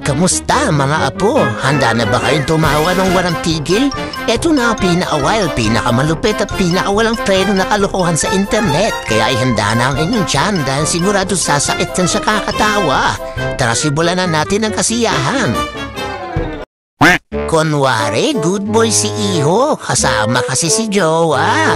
Kamusta mga apo? Handa na ba kayong tumawa ng walang tigil? Ito na ang pinaka-wild, pinakamalupit at pinakawalang preno na kalokohan sa internet. Kaya ihanda na ang inyong tiyan dahil sigurado sasakit yan sa kakatawa. Tara simulan na natin ang kasiyahan. Kunwari, good boy si Iho, kasama kasi si Jowa.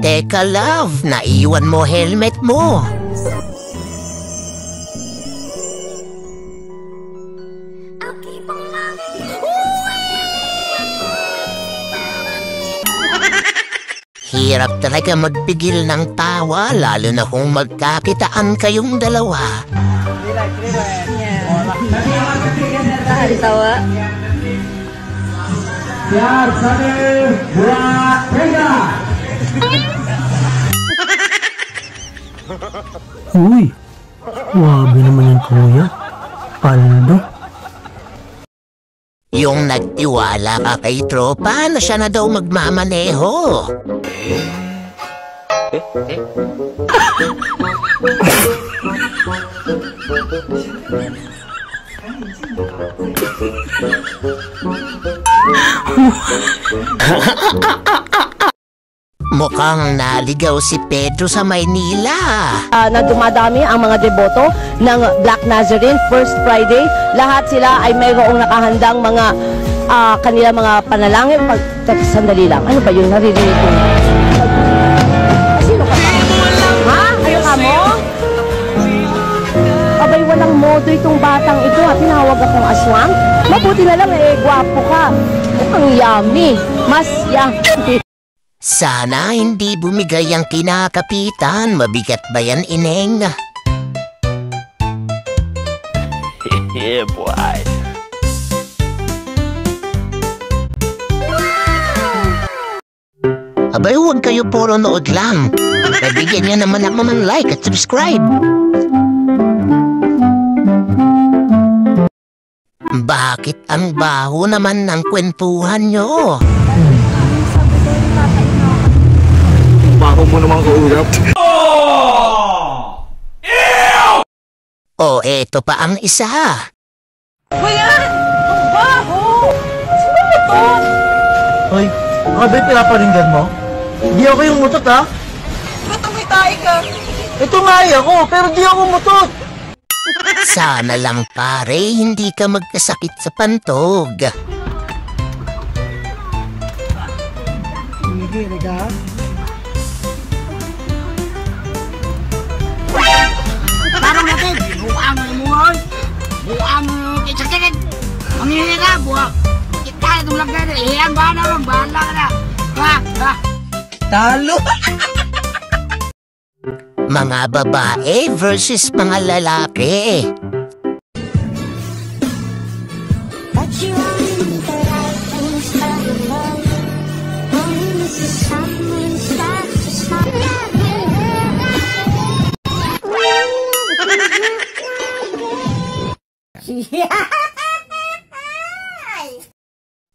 Teka love, naiwan mo helmet mo. Hirap talaga magpigil ng tawa, lalo na kung magkakitaan kayong dalawa. Tawa. Uy, wabi naman yung kuya. Paldo. Yung nagtiwala ka kay tropa na siya na daw magmamaneho. Mukhang naligaw si Pedro sa Maynila. Na dumadami ang mga deboto ng Black Nazarene First Friday. Lahat sila ay mayroong nakahandang mga kanila mga panalangin. Sandali lang. Ano ba yun? Naririnig ko. Sino ka ba? Ha? Ayaw ka mo? Abay, walang modo itong batang ito. Tinawag akong aswang. Mabuti na lang gwapo ka. Mukhang yummy. Mas yummy. Sana hindi bumigay ang kinakapitan. Mabigat ba yan, Ineng? Yeah, boy. Abay, huwag kayo puro nood lang. Nabigyan niya naman ako ng like at subscribe. Bakit ang baho naman ng kwentuhan nyo? Baho mo namang kaurap. O, eto pa ang isa. Kuya! Ang baho! Sino ba ito? Hoy, abay pinaparinggan mo? Di ako yung mutot ha? Ba't may tayo ka? Ito nga ako, pero di ako mutot. Sana lang pare, hindi ka magkasakit sa pantog. Hindi ka? Parang natin, buang mo ngayon. Buang mo kisakit. Manginili ka, buang. Kita na itong lagay na. Iyan ba naman, bahala ka na. Ha? Talo! Mga babae versus mga lalaki.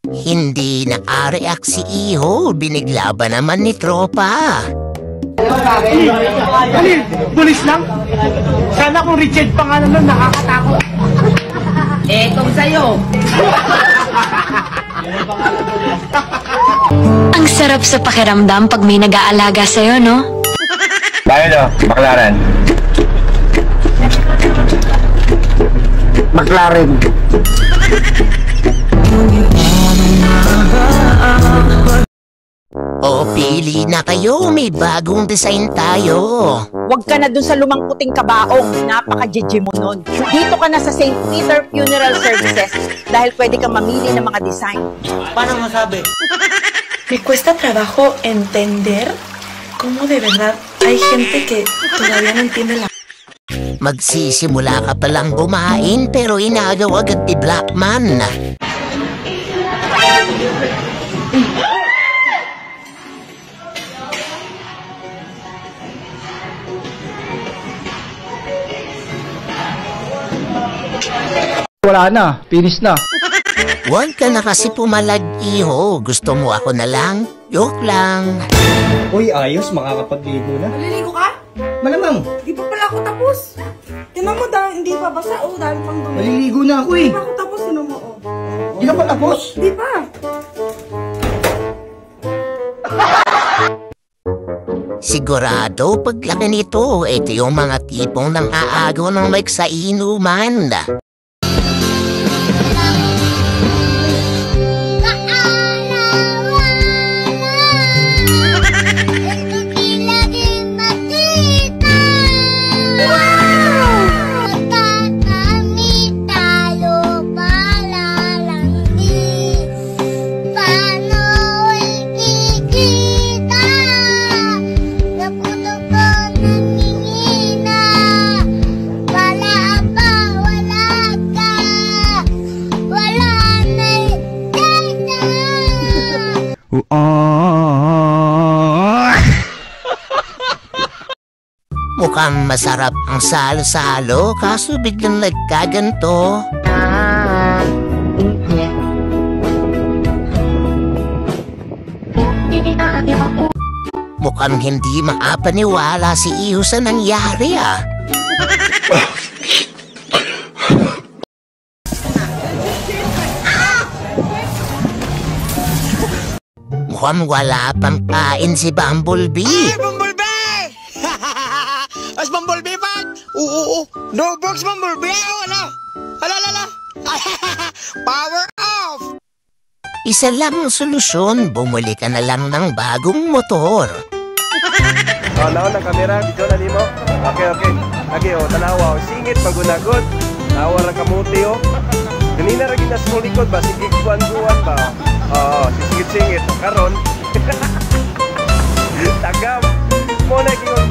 Hindi naka-react si Iho, binigla ba naman ni tropa? Pulis lang? Sana kung Richard pangalan nun, nakakatakot. Kung sa'yo. Ang sarap sa pakiramdam pag may nag-aalaga sa'yo, no? Tayo no, McLaren. McLaren. O pili na kayo, may bagong design tayo. Huwag ka na dun sa lumang puting kabaong. Napaka-jeje mo nun. Dito ka na sa St. Peter Funeral Services dahil pwede kang mamili ng mga design. Paano masabi? Me cuesta trabajo entender cómo de verdad hay gente que todavía no entiende la... Magsisimula ka palang kumain pero inagaw agad ni Blackman. wala na. Finish na. Huwag ka na kasi pumalag, iho. Gusto mo ako na lang? Joke lang. Uy, ayos, makakapagligo na. Maliligo ka? Malamang, Di pa pala ako tapos. Tinan mo dahil hindi pa basa. Oh, dahil pang dumi. maliligo na ako eh. Di pa ako tapos. Tinan mo, oh. Di ka pa tapos? Di pa. Sigurado paglaki nito, ito yung mga tipong nang aagaw ng mic sa inuman. Mukhang masarap ang salo-salo, kaso biglang nagkaganto. Mukhang hindi maapaniwala si Iho sa nangyari ah. Mukhang wala pang kain si Bumblebee. Bumblebee! As Bumblebee pa? Oo. No box Bumblebee. Ano? Alala. Power off! Isa lang ang solusyon, bumuli ka na lang ng bagong motor. Naon ang kamera, video na nimo. Okay. Agi tanawa, singit pagunagod. Nawa ra kamuti Kanina ra gid sa likod ba sige kuan-kuan ba. Singit karon. Tagam. Mo na gingon.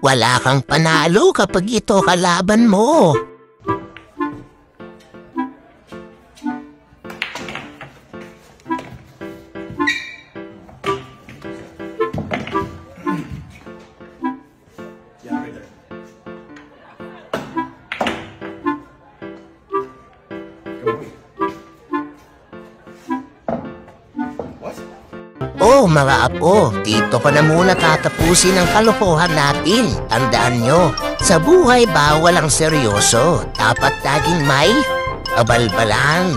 Wala kang panalo kapag ito kalaban mo. Oh, mga apo, dito ko na muna tatapusin ang kalokohan natin. Tandaan nyo, sa buhay bawal ang seryoso. Dapat laging may kabalbalan.